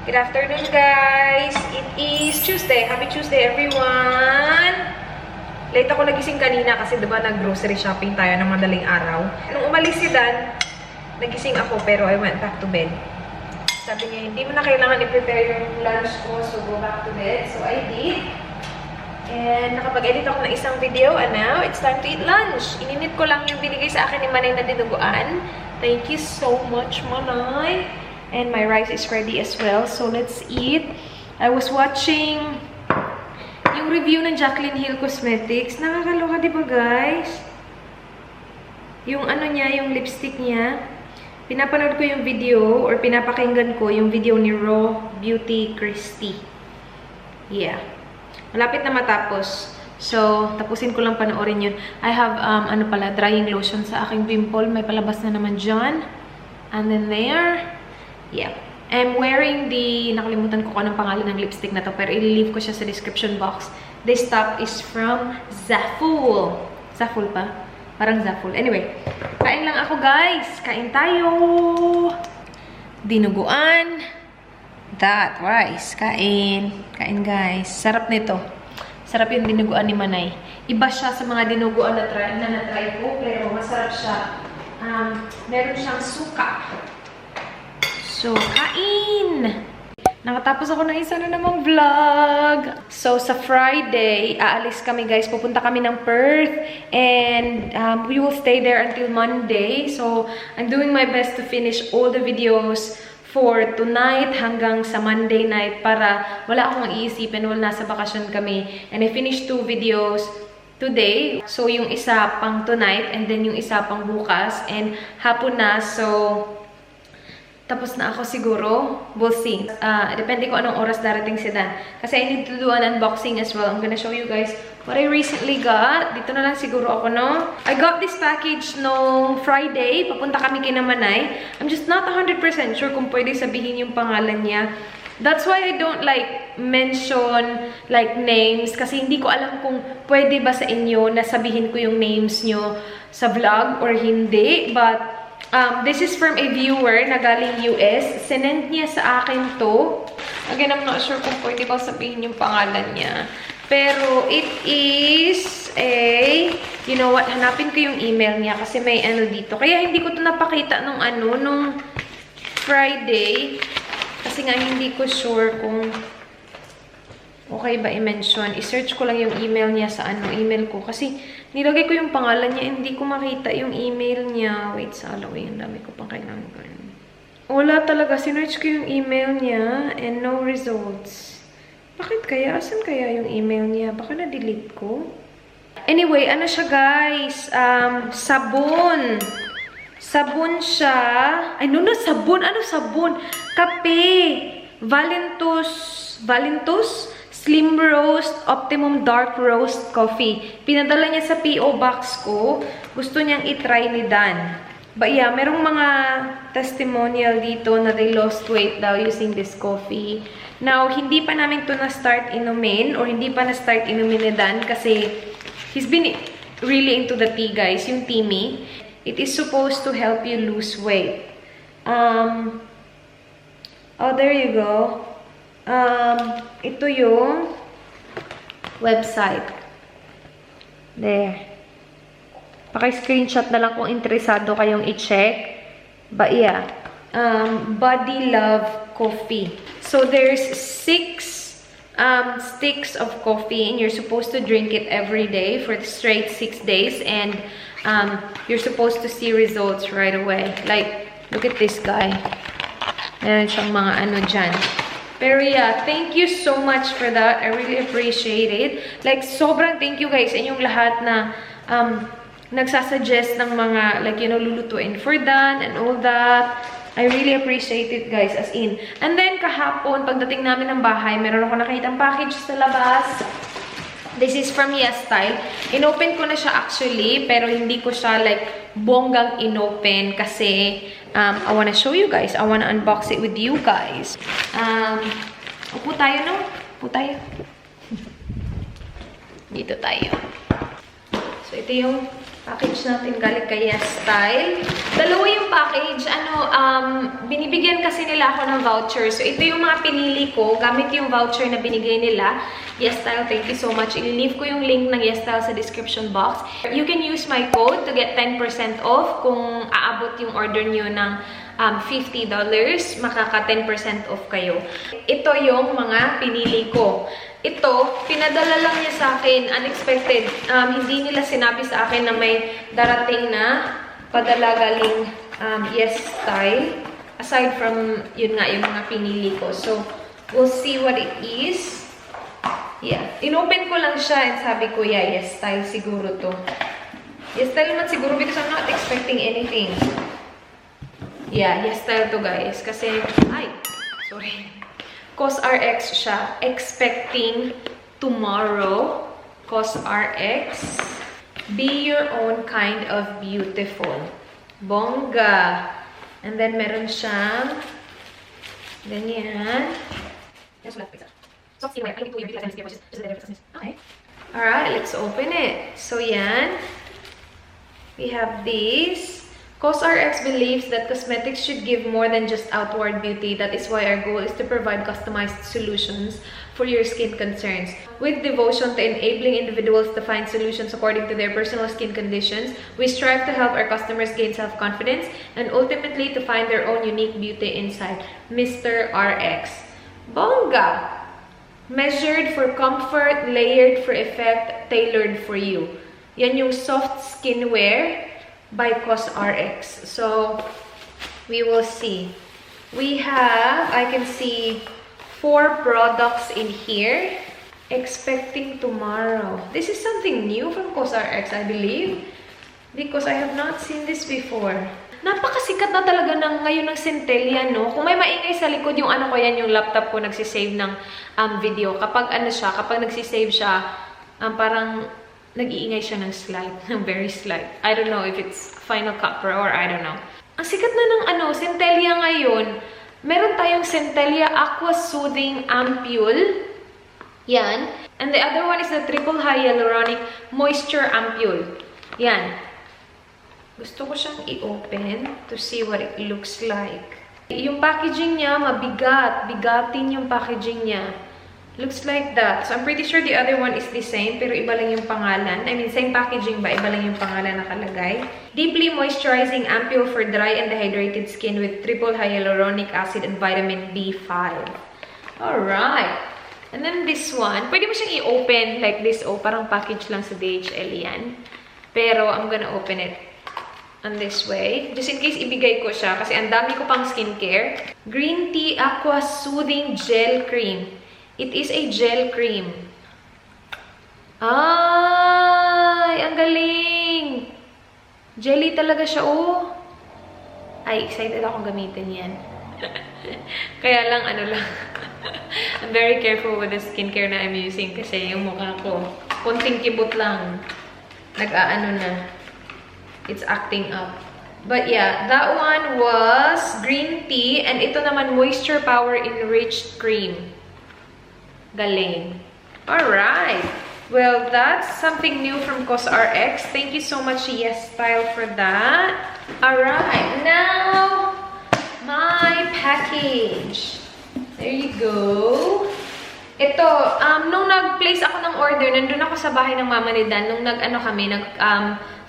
Good afternoon, guys. It is Tuesday. Happy Tuesday, everyone. Late ako nagising kanina kasi diba nag-grocery shopping tayo ng madaling araw. Nung umalis si Dan, nagising ako pero I went back to bed. Sabi niya, hindi mo na kailangan i-prepare yung lunch ko, so go back to bed. So I did. And nakapag-edit ako ng isang video and now it's time to eat lunch. Ininit ko lang yung binigay sa akin ni Manay na dinuguan. Thank you so much, Manay. And my rice is ready as well. So let's eat. I was watching yung review ng Jaclyn Hill Cosmetics. Nakakaloka, di ba, guys? Yung ano niya, yung lipstick niya. Pinapanood ko yung video or pinapakinggan ko yung video ni Raw Beauty Christy. Yeah. Malapit na matapos. So, tapusin ko lang panoorin yun. I have, ano pala, drying lotion sa aking pimple. May palabas na naman dyan. And then there. Yeah. I'm wearing the, nakalimutan ko anong pangalan ng lipstick na to, pero i-leave ko siya sa description box. This top is from Zaful. Zaful pa? Parang Zaful. Anyway, kain lang ako, guys. Kain tayo. Dinuguan. That rice. Kain. Kain, guys. Sarap nito. Sarap yung dinuguan ni Manay. Iba siya sa mga dinuguan na na-try ko, pero masarap siya. Meron siyang suka. So, kain! Nakatapos ako ng isa na namang vlog. So, sa Friday, aalis kami, guys. Pupunta kami ng Perth. And we will stay there until Monday. So, I'm doing my best to finish all the videos for tonight hanggang sa Monday night para wala akong iisipin while nasa bakasyon kami. And I finished 2 videos today. So, yung isa pang tonight and then yung isa pang bukas. And hapon na. So, tapos na ako siguro. We'll see. Depende ko anong oras darating si Dan. Kasi I need to do an unboxing as well. I'm gonna show you guys what I recently got. Dito na lang siguro ako, no? I got this package no Friday. Papunta kami kina Manay. I'm just not 100% sure kung pwede sabihin yung pangalan niya. That's why I don't like mention like names. Kasi hindi ko alam kung pwede ba sa inyo na sabihin ko yung names nyo sa vlog or hindi. But this is from a viewer na galing US. Sinend niya sa akin to. Again, I'm not sure kung pwede ba sabihin yung pangalan niya. Pero it is a... You know what? Hanapin ko yung email niya kasi may ano dito. Kaya hindi ko to napakita nung ano, nung Friday. Kasi nga hindi ko sure kung okay ba i-mention. I-search ko lang yung email niya sa ano, email ko. Kasi nilagay ko yung pangalan niya, hindi ko makita yung email niya. Wait, sa alaway, ang dami ko pang kailangan. Wala talaga. Sinearch ko yung email niya and no results. Bakit kaya? Asan kaya yung email niya? Baka na-delete ko. Anyway, ano siya, guys? Sabon. Sabon siya. Ay, no, sabon. Ano sabon? Kape. Valentus Slim Roast Optimum Dark Roast Coffee. Pinadala niya sa P.O. Box ko. Gusto niyang itry ni Dan. But yeah, merong mga testimonial dito na they lost weight daw using this coffee. Now, hindi pa namin to na-start inumin or hindi pa na-start inumin ni Dan kasi he's been really into the tea, guys. Yung Teami. It is supposed to help you lose weight. Oh, there you go. Ito yung website. There. Paki-screenshot na lang kung interesado kayong i-check. But yeah. Body Love Coffee. So there's 6 sticks of coffee and you're supposed to drink it every day for straight 6 days. And you're supposed to see results right away. Like, look at this guy. Meron siyang mga ano dyan. Pero yeah, thank you so much for that. I really appreciate it. Like, sobrang thank you, guys, sa inyong lahat na nagsasuggest ng mga, like, you know, lulutuin for Dan and all that. I really appreciate it, guys, as in. And then, kahapon, pagdating namin ng bahay, meron ako nakitang package sa labas. This is from Yesstyle. Inopen ko na siya actually, pero hindi ko siya, like, bonggang inopen kasi I wanna show you guys. I wanna unbox it with you guys. Upo tayo, no? Upo tayo. Dito tayo. So, ito yung Package natin galing kay Yesstyle. Dalawa yung package. Binibigyan kasi nila ako ng voucher. So, ito yung mga pinili ko. Gamit yung voucher na binigay nila. Yesstyle, thank you so much. I-leave ko yung link ng Yesstyle sa description box. You can use my code to get 10% off kung aabot yung order nyo ng $50. Makaka 10% off kayo. Ito yung mga pinili ko. Ito, pinadala lang niya sa akin, unexpected. Hindi nila sinabi sa akin na may darating na padala galing Yesstyle. Aside from, yun nga, yung mga pinili ko. So, we'll see what it is. Yeah. Inopen ko lang siya and sabi ko, yeah, Yesstyle siguro to. Yesstyle naman siguro because I'm not expecting anything. Yeah, Yesstyle to guys. Kasi, sorry. coxrx siya. Expecting tomorrow. coxrx. Be your own kind of beautiful. Bongga. And then, meron siyang ganyan. Alright, let's open it. So, yan. We have these. coxrx believes that cosmetics should give more than just outward beauty. That is why our goal is to provide customized solutions for your skin concerns. With devotion to enabling individuals to find solutions according to their personal skin conditions, we strive to help our customers gain self-confidence and ultimately to find their own unique beauty inside. Mr. RX. Bongga! Measured for comfort, layered for effect, tailored for you. Yan yung soft skinwear by coxrx. So, we will see. We have, I can see 4 products in here. Expecting tomorrow. This is something new from coxrx, I believe. Because I have not seen this before. Napakasikat na talaga ngayon ng Centella, no? Kung may maingay sa likod, yung ano ko yan, yung laptop ko nagsisave ng video. Kapag kapag nagsisave siya, parang nag-iingay siya ng slight, ng very slight. I don't know if it's Final Cut Pro or I don't know. Ang sikat na ng Centella ngayon. Meron tayong Centella Aqua Soothing Ampule. Yan. And the other one is the Triple Hyaluronic Moisture Ampule. Yan. Gusto ko siyang i-open to see what it looks like. Yung packaging niya, mabigat. Bigatin yung packaging niya. Looks like that. So, I'm pretty sure the other one is the same, pero iba lang yung pangalan. I mean, same packaging ba? Iba lang yung pangalan nakalagay. Deeply moisturizing ampule for dry and dehydrated skin with triple hyaluronic acid and vitamin B5. Alright. And then this one, pwede mo siyang i-open like this. Oh, parang package lang sa DHL yan. Pero, I'm gonna open it on this way. Just in case ibigay ko siya kasi ang dami ko pang skincare. Green Tea Aqua Soothing Gel Cream. It is a gel cream. Ay, ang galing! Jelly talaga siya, oh. Ay, excited akong gamitin yan. Kaya lang, I'm very careful with the skincare na I'm using kasi yung mukha ko, konting kibot lang. Na. It's acting up. But yeah, that one was green tea and ito naman Moisture Power Enriched Cream. Galing. Alright. Well, that's something new from coxrx. Thank you so much, Yesstyle, for that. Alright. Now, my package. There you go. Ito, nung nag-place ako ng order, nandun ako sa bahay ng mama ni Dan, nung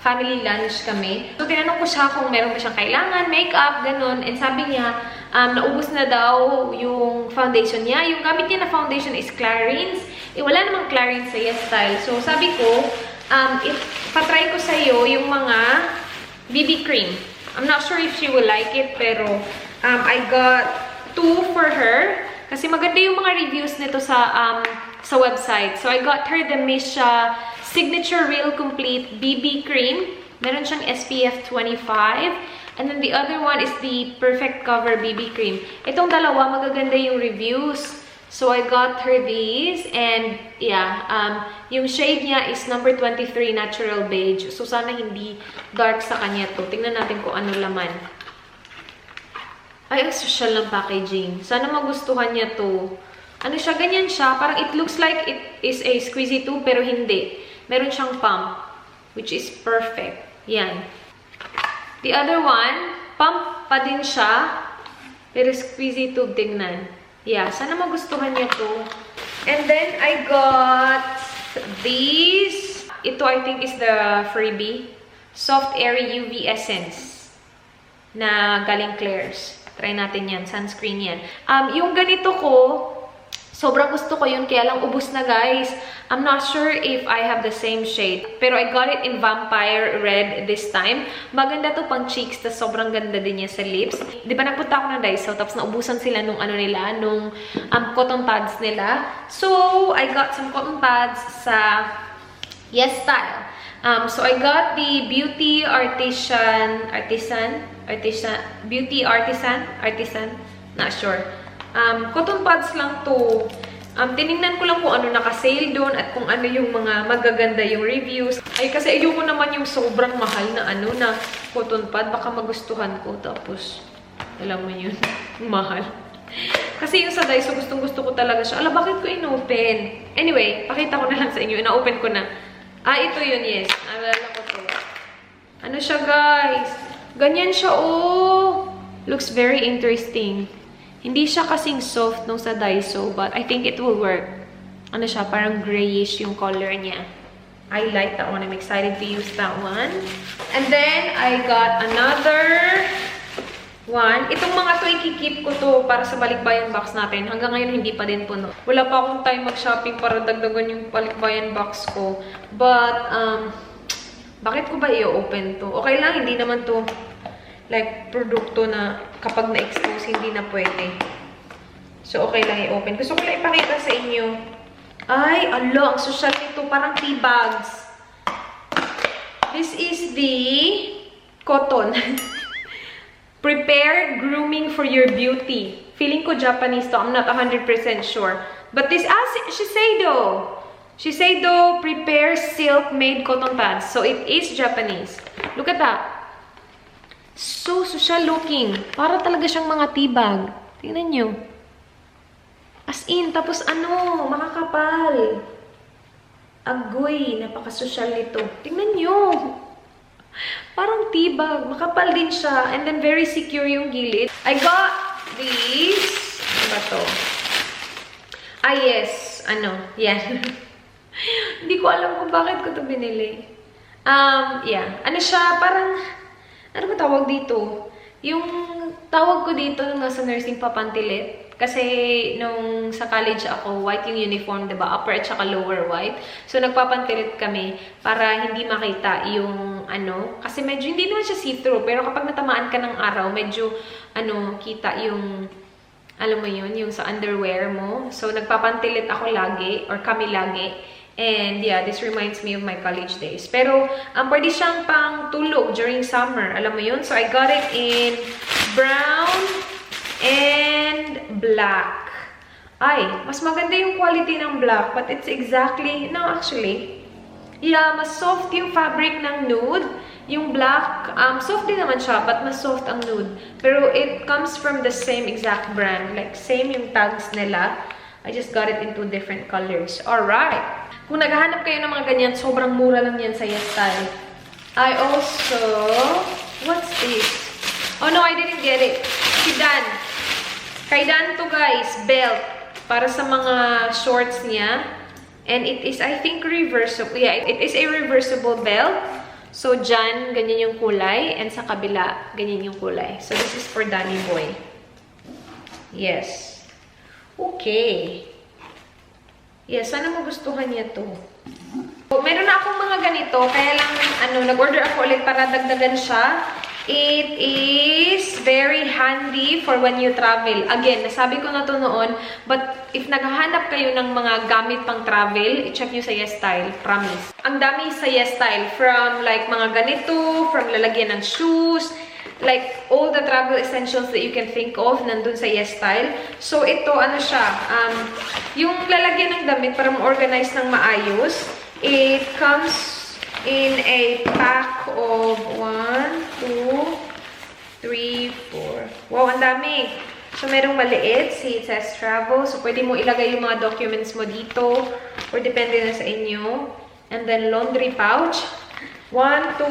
family lunch kami. So, tinanong ko siya kung meron ba siyang kailangan, makeup, ganun. And sabi niya, naubos na daw yung foundation niya. Yung gamit niya na foundation is Clarins. Wala namang Clarins sa Yesstyle. So, sabi ko, patry ko sa'yo yung mga BB cream. I'm not sure if she will like it, pero I got 2 for her. Kasi maganda yung mga reviews nito sa website. So, I got her the Misha Signature Real Complete BB Cream. Meron siyang SPF 25. And then the other one is the Perfect Cover BB Cream. Itong dalawa, magaganda yung reviews. So, I got her these. And, yeah, yung shade niya is number 23 Natural Beige. So, sana hindi dark sa kanya to. Tingnan natin kung ano laman. Ay, ang social ng packaging. Sana magustuhan niya to. Ano siya? Ganyan siya. Parang it looks like it is a squeezy tube, pero hindi. Meron siyang pump, which is perfect. Yan. The other one, pump pa din siya. Pero squeezy tube, tingnan. Yeah, sana magustuhan niyo to. And then, I got these. Ito, I think, is the freebie. Soft Airy UV Essence na galing Claire's. Try natin yan. Sunscreen yan. Yung ganito ko, sobrang gusto ko yun. Kaya lang ubus na, guys. I'm not sure if I have the same shade. Pero I got it in Vampire Red this time. Maganda to pang cheeks. Tas sobrang ganda din niya sa lips. Di ba nagpunta ako ng Daiso. Tapos naubusan sila nung ano nila. Nung cotton pads nila. So, I got some cotton pads sa Yesstyle. So I got the Beauty Artisan, not sure. Cotton pads lang to. Tinignan ko lang kung ano naka-sale doon at kung ano yung mga magaganda yung reviews. Ay, kasi ayoko naman yung sobrang mahal na ano na cotton pad. Baka magustuhan ko. Tapos, alam mo yun, mahal. Kasi yung sa Daiso, gustong-gusto ko talaga siya. Ala, bakit ko in-open? Anyway, pakita ko na lang sa inyo. Ina-open ko na. Ito yun, yes. Naalala ko to. Ano siya, guys? Ganyan siya, oh. Looks very interesting. Hindi siya kasing soft nung sa Daiso, but I think it will work. Ano siya, parang grayish yung color niya. I like that one. I'm excited to use that one. And then, I got another one. Itong mga to, ikikip ko to para sa balikbayan box natin. Hanggang ngayon, hindi pa din puno. Wala pa akong time mag-shopping para dagdagan yung balikbayan box ko. But, bakit ko ba i-open to? Okay lang, hindi naman to like, produkto na kapag na-expose, hindi na pwede. So, okay lang i-open. Gusto ko lang ipakita sa inyo. Ay, alo, ang social nito. Parang tea bags. This is the cotton. Prepare grooming for your beauty. Feeling ko Japanese to. I'm not 100% sure. But this, Shiseido. Shiseido Prepare Silk Made Cotton Pads. So, it is Japanese. Look at that. So, social looking. Para talaga siyang mga tea bag. Tingnan nyo. As in, tapos ano, makakapal. Agoy, napaka-social nito. Tingnan nyo. Parang tea bag. Makapal din siya. And then, very secure yung gilid. I got these. Ano ba to? Yes. Ano? Yan. Hindi ko alam kung bakit ko to binili. Yeah. Ano siya? Parang, ano ba tawag dito? Yung tawag ko dito nung nasa nursing papantilit. Kasi nung sa college ako, white yung uniform, diba? Upper at saka lower white. So, nagpapantilit kami para hindi makita yung ano. Kasi medyo hindi naman siya see-through. Pero kapag natamaan ka ng araw, medyo ano, kita yung, alam mo yun, yung sa underwear mo. So, nagpapantilit ako lagi, or kami lagi. And yeah, this reminds me of my college days. Pero, pwede siyang pang tulog during summer. Alam mo yun? So, I got it in brown and black. Ay, mas maganda yung quality ng black. But it's exactly, no, actually. Yeah, mas soft yung fabric ng nude. Yung black, soft din naman siya, but mas soft ang nude. Pero it comes from the same exact brand. Like, same yung tags nila. I just got it in 2 different colors. Alright. Kung naghahanap kayo ng mga ganyan, sobrang mura lang yan sa Yesstyle. I also... What's this? Oh no, I didn't get it. Si Dan. Kay Dan to, guys. Belt. Para sa mga shorts niya. And it is, I think, reversible. Yeah, it is a reversible belt. So, dyan, ganyan yung kulay. And sa kabila, ganyan yung kulay. So, this is for Danny Boy. Yes. Okay. Yes, sana magustuhan niya to. So, meron na akong mga ganito. Kaya lang, nag-order ako ulit para dagdagan siya. It is very handy for when you travel. Again, nasabi ko na to noon. But if naghahanap kayo ng mga gamit pang travel, i-check nyo sa Yesstyle. Promise. Ang dami sa Yesstyle. From like mga ganito, from lalagyan ng shoes, like all the travel essentials that you can think of nandun sa Yesstyle. So ito, ano siya, yung lalagyan ng damit para ma-organize ng maayos. It comes in a pack of 1, 2, 3, 4. Wow, ang dami. So merong maliit. See, it says travel. So pwede mo ilagay yung mga documents mo dito. Or depende na sa inyo. And then laundry pouch. 1, 2,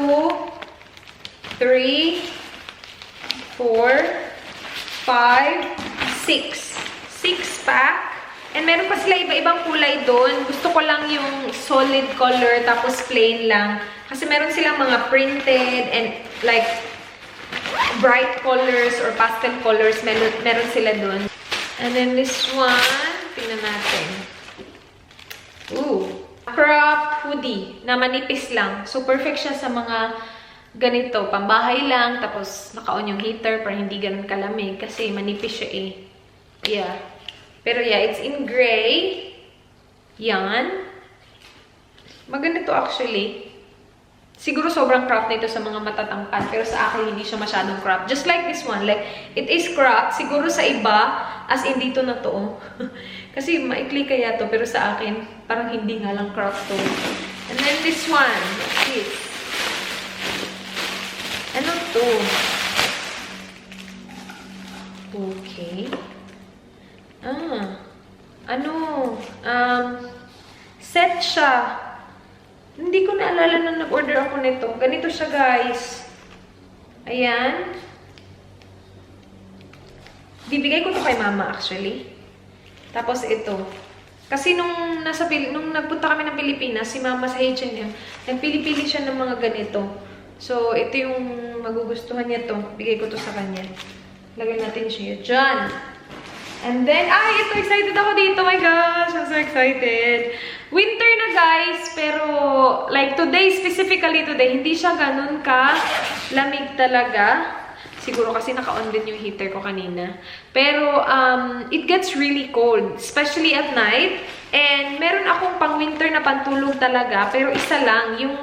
3, 4, 5, 6. 6 pack. And meron pa sila iba-ibang kulay doon. Gusto ko lang yung solid color, tapos plain lang. Kasi meron silang mga printed and like bright colors or pastel colors. Meron sila doon. And then this one, tingnan natin. Ooh. Crop hoodie na manipis lang. So, perfect siya sa mga ganito. Pambahay lang. Tapos, naka-on yung heater para hindi ganun kalamig. Kasi manipis siya eh. Yeah. Pero yeah, it's in gray. Yan. Maganda to actually. Siguro sobrang crop nito sa mga matatangkad. Pero sa akin, hindi siya masyadong crop. Just like this one. Like, it is crop. Siguro sa iba, as in dito na to. Kasi maikli kaya to. Pero sa akin, parang hindi nga lang crop to. And then this one. This. Ano to? Okay. Ano? Set siya. Hindi ko naalala na nag-order ako nito. Ganito siya, guys. Ayan. Bibigay ko to kay mama, actually. Tapos ito. Kasi nung nagpunta kami ng Pilipinas, si mama sa H&M, nagpili-pili siya ng mga ganito. So, ito yung magugustuhan niya to. Bigay ko to sa kanya. Lagyan natin siya dyan. And then, ito, excited ako dito. Oh my gosh, I'm so excited. Winter na, guys. Pero, like, specifically today, hindi siya ganun ka lamig talaga. Siguro kasi naka-on din yung heater ko kanina. Pero, it gets really cold. Especially at night. And, meron akong pang-winter na pantulog talaga. Pero, isa lang. Yung,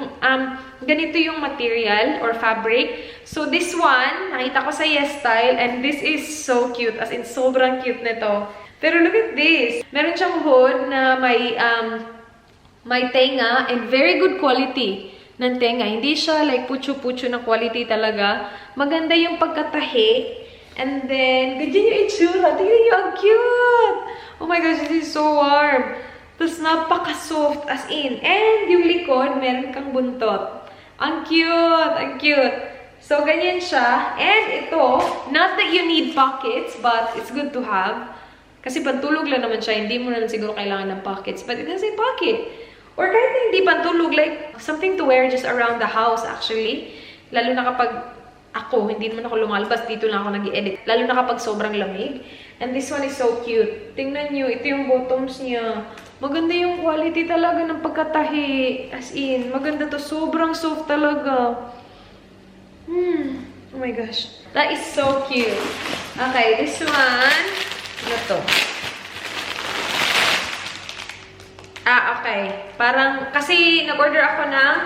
ganito yung material or fabric. So, this one, nakita ko sa Yesstyle. And this is so cute. As in, sobrang cute nito. Pero, look at this. Meron siyang hood na may tenga and very good quality ng tenga. Hindi siya like putyo-putyo na quality talaga. Maganda yung pagkatahi. And then, ganyan yung itsura. Tingnan nyo, ang cute! Oh my gosh, this is so warm. Tapos, napaka-soft as in. And yung likod, meron kang buntot. Ang cute! Ang cute! So, ganyan siya. And ito, not that you need pockets, but it's good to have. Kasi pantulog lang naman siya. Hindi mo na siguro kailangan ng pockets. But it has a pocket. Or kahit hindi pantulog, like something to wear just around the house actually. Lalo na kapag ako, hindi naman ako lumalabas, dito lang ako nag-i-edit. Lalo na kapag sobrang lamig. And this one is so cute. Tingnan nyo, ito yung bottoms niya. Maganda yung quality talaga ng pagkatahi. As in, maganda to. Sobrang soft talaga. Oh my gosh. That is so cute. Okay, this one. Ano to? Okay. Parang, kasi nag-order ako ng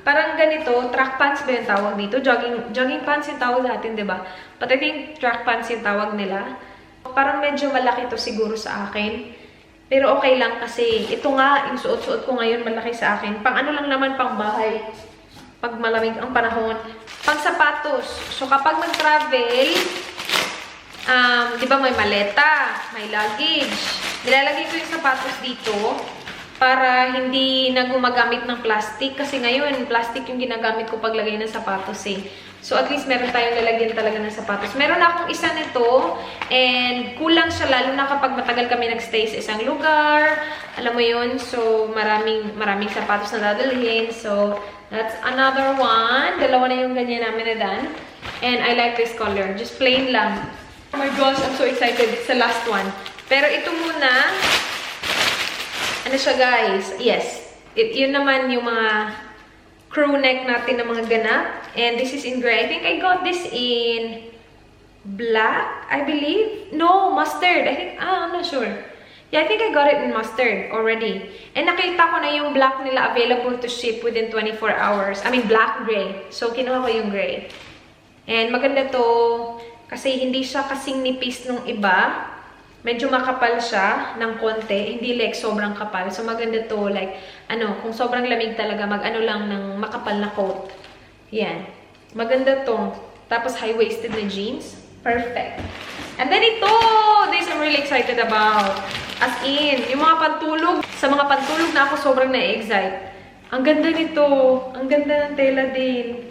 parang ganito, track pants ba yung tawag dito? Jogging pants yung tawag natin, diba? But I think track pants yung tawag nila. Parang medyo malaki to siguro sa akin. Pero okay lang kasi ito nga, yung suot-suot ko ngayon malaki sa akin. Pang ano lang naman, pang bahay. Pag malamig ang panahon. Pang sapatos. So kapag mag-travel, di ba may maleta, may luggage. Nilalagay ko yung sapatos dito para hindi na gumagamit ng plastic. Kasi ngayon, plastic yung ginagamit ko paglagay ng sapatos eh. So, at least meron tayong lalagyan talaga ng sapatos. Meron akong isa nito and kulang siya lalo na kapag matagal kami nagstay sa isang lugar. Alam mo yun? So, maraming sapatos na dadalhin. So, that's another one. Dalawa na yung ganyan namin na done. And I like this color. Just plain lang. Oh my gosh, I'm so excited. It's the last one. Pero ito muna. Ano siya, guys? Yes. Yun naman yung mga crew neck natin ng mga ganap. And this is in gray. I think I got this in black, I believe. No, mustard. I think, I'm not sure. Yeah, I think I got it in mustard already. And nakita ko na yung black nila available to ship within 24 hours. I mean, black-gray. So, kinuha ko yung gray. And maganda to kasi hindi siya kasing nipis nung iba. Medyo makapal siya ng konti. Hindi like sobrang kapal. So, maganda to. Like, kung sobrang lamig talaga, mag-ano lang ng makapal na coat. Yan. Maganda to. Tapos, high-waisted na jeans. Perfect. And then ito! This I'm really excited about. As in, yung mga pantulog. Sa mga pantulog na ako sobrang na-excite. Ang ganda nito. Ang ganda ng tela din.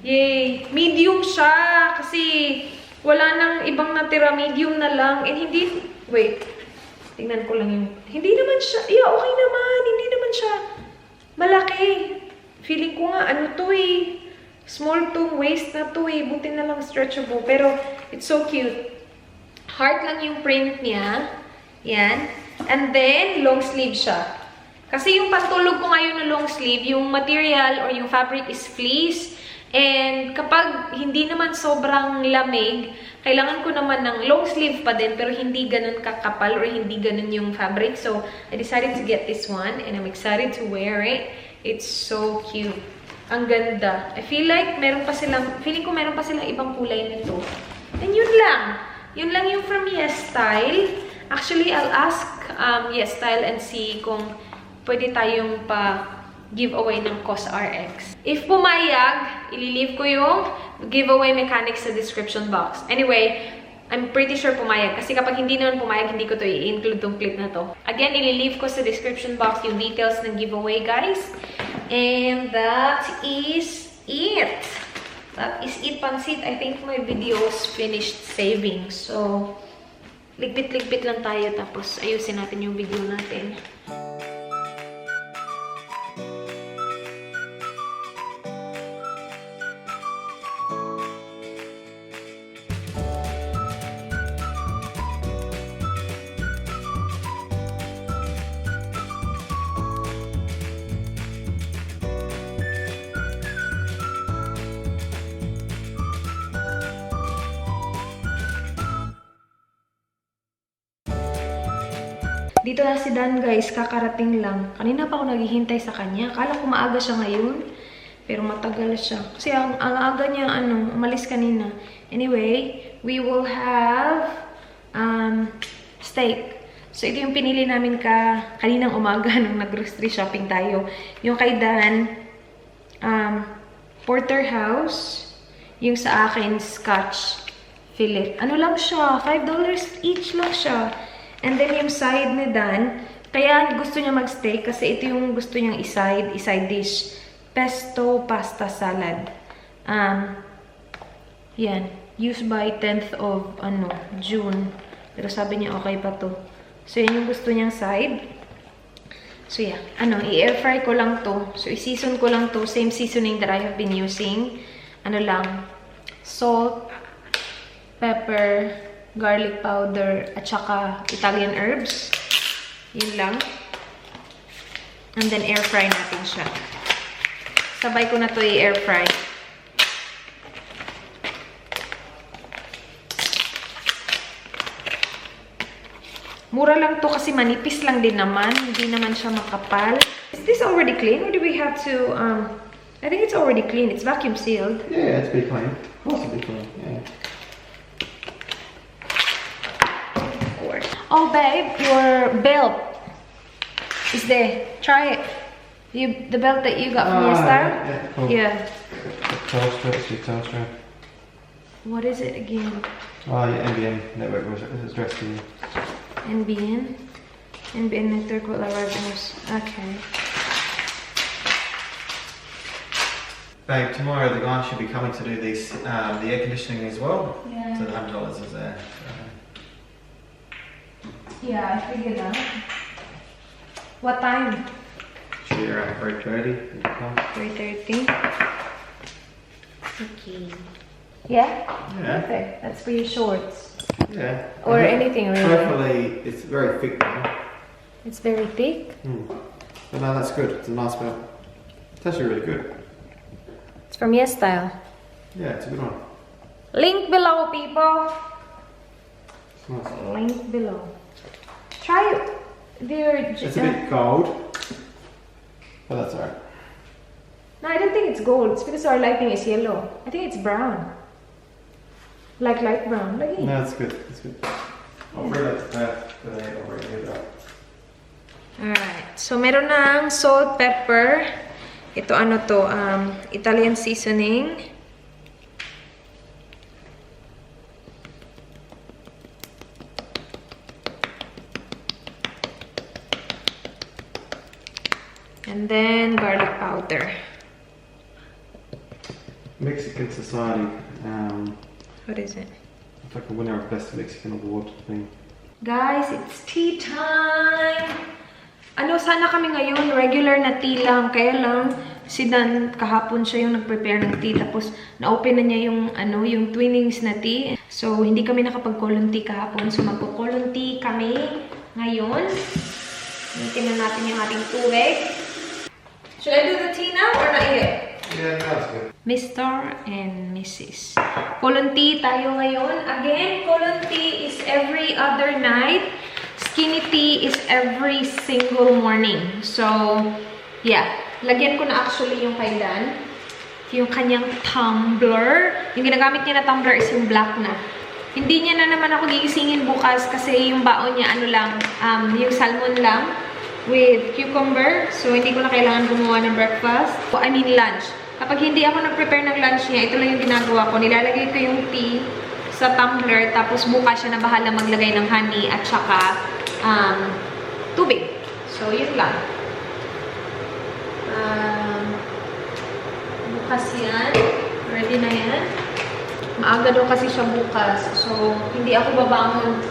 Yay! Medium siya! Kasi wala nang ibang natira. Medium na lang. And hindi... Wait. Tingnan ko lang yung... Hindi naman siya... Yeah, okay naman. Hindi naman siya malaki. Feeling ko nga, ano to eh. Small to, waist na to eh. Buti na lang stretchable. Pero, it's so cute. Heart lang yung print niya. Yan. And then, long sleeve siya. Kasi yung pantulog ko ngayon na long sleeve, yung material or yung fabric is fleece. And kapag hindi naman sobrang lamig, kailangan ko naman ng long sleeve pa din, pero hindi ganun kakapal or hindi ganun yung fabric. So, I decided to get this one and I'm excited to wear it. It's so cute. Ang ganda. I feel like meron pa silang, feeling ko meron pa silang ibang kulay nito. And yun lang. Yun lang yung from Yesstyle. Actually, I'll ask Yesstyle and see kung pwede tayong pa-giveaway ng coxrx. If pumayag, ililive ko yung giveaway mechanics sa description box. Anyway, I'm pretty sure pumayag. Kasi kapag hindi naman pumayag, hindi ko to i-include tong clip na to. Again, ililive ko sa description box yung details ng giveaway, guys. And that is it. That is it, Pansit. I think my video's finished saving. So, ligpit-ligpit lang tayo. Tapos, ayusin natin yung video natin. Dito na si Dan, guys. Kakarating lang. Kanina pa ako naghihintay sa kanya. Akala ko maaga siya ngayon. Pero matagal siya. Kasi ang aga niya, umalis kanina. Anyway, we will have steak. So, ito yung pinili namin kaninang umaga nung nag-grocery shopping tayo. Yung kay Dan, porterhouse. Yung sa akin, scotch fillet. Ano lang siya? $5 each lang siya. And then yung side ni Dan, kaya gusto niya mag-steak kasi ito yung gusto niyang iside dish. Pesto pasta salad. Yan. Used by 10th of June. Pero sabi niya okay pa to. So yan yung gusto niyang side. So yeah. I-air fry ko lang to. So i-season ko lang to. Same seasoning that I have been using. Salt, pepper, garlic powder, at saka Italian herbs. Yun lang. And then air fry natin siya. Sabay ko na to i-air fry. Mura lang to kasi manipis lang din naman. Hindi naman siya makapal. Is this already clean or do we have to, I think it's already clean. It's vacuum sealed. Yeah, it's pretty clean. Possibly clean, yeah. Oh, babe, your belt is there. Try it. The belt that you got from Yesstyle? Yeah, cool. Yeah. Toe strap, it's your toe strap. What is it again? Oh, yeah, NBN network was addressed to you. NBN? NBN network with libraries. Okay. Babe, tomorrow the guy should be coming to do these, the air conditioning as well. Yeah. So the $100 is there. Yeah, I figured that. What time? Should be around 3:30. 3:30. Okay. Yeah? Yeah. Okay. That's for your shorts. Yeah. Or anything really. Hopefully, it's very thick now. It's very thick. But no, that's good. It's a nice belt. It's actually really good. It's from Yesstyle. Yeah, it's a good one. Link below, people. It's nice. Link below. Try it. It's a bit cold, but that's alright. No, I don't think it's gold. It's because our lighting is yellow. I think it's brown. Like light brown. Like it. No, it's good. It's good. I'll bring that to Beth today. I'll bring it up. Alright. So, meron ng salt, pepper. Ito Italian seasoning. And then garlic powder. Mexican society. What is it? It's like a winner of Best Mexican Award thing. Guys, it's tea time! Sana kami ngayon, regular na tea lang. Kaya lang, si Dan, kahapon siya yung nag-prepare ng tea. Tapos, na-open na niya yung, yung Twinings na tea. So, hindi kami nakapag-colon tea kahapon. So, magpo-colon tea kami ngayon. Initin na natin yung ating tubig. Should I do the tea now or not yet? Yeah, that's good. Mr. and Mrs. Colon tea tayo ngayon. Again, colon tea is every other night. Skinny tea is every single morning. So, yeah. Lagyan ko na actually yung kay Dan. Yung kanyang tumbler. Yung ginagamit niya na tumbler is yung black na. Hindi niya na naman ako gigisingin bukas kasi yung baon niya yung salmon lang with cucumber. So, hindi ko na kailangan gumawa ng breakfast. I mean lunch. Kapag hindi ako nag-prepare ng lunch niya, ito lang yung ginagawa ko. Nilalagay ko yung tea sa tumbler, tapos bukas siya na bahala maglagay ng honey at saka tubig. So, yun lang. Bukas yan. Ready na yan. Maaga daw kasi siya bukas. So, hindi ako babangon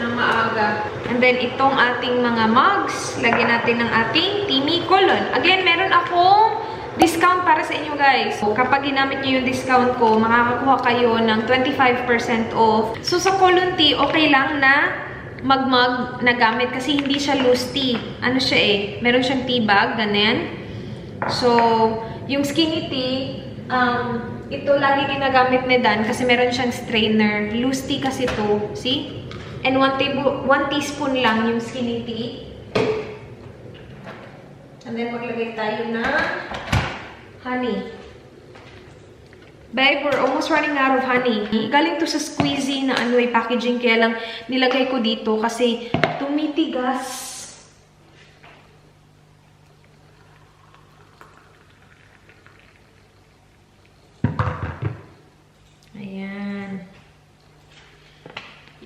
ng maaga. And then, itong ating mga mugs, lagyan natin ng ating Teami colon. Again, meron akong discount para sa inyo guys. So, kapag ginamit niyo yung discount ko, makakakuha kayo ng 25% off. So, sa colon tea, okay lang na mag-mug na gamit kasi hindi siya loose tea. Ano siya meron siyang tea bag, ganyan. So, yung skinny tea, ito lagi ginagamit ni Dan kasi meron siyang strainer. Loose tea kasi to. See? And 1 teaspoon lang yung skinny tea. And then, maglagay tayo na honey. Babe, we're almost running out of honey. Galing to sa squeezy na packaging. Kaya lang nilagay ko dito kasi tumitigas. Ayan.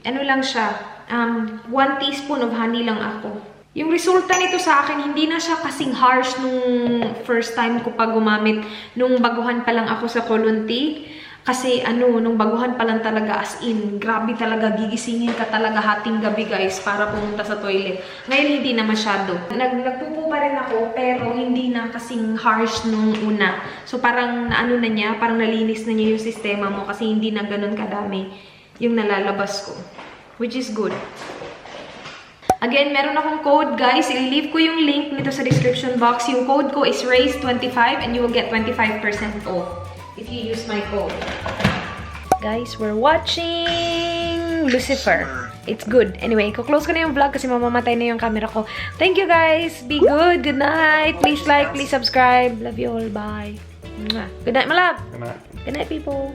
Ano lang siya? 1 teaspoon of honey lang ako. Yung resulta nito sa akin, hindi na siya kasing harsh nung first time ko pa gumamit. Nung baguhan pa lang ako sa colon tea. Kasi nung baguhan pa lang talaga, as in, grabe talaga, gigisingin ka talaga hating gabi guys para pumunta sa toilet. Ngayon hindi na masyado. Nagpupo pa rin ako, pero hindi na kasing harsh nung una. So parang na niya, parang nalinis na niya yung sistema mo kasi hindi na ganun kadami yung nalalabas ko. Which is good. Again, meron akong code, guys. I-leave ko yung link nito sa description box. Yung code ko is rhaze25 and you will get 25% off if you use my code. Guys, we're watching Lucifer. It's good. Anyway, ko-close ko na yung vlog kasi mamamatay na yung camera ko. Thank you, guys. Be good. Good night. Please like, please subscribe. Love you all. Bye. Good night, my love. Good night. Good night, people.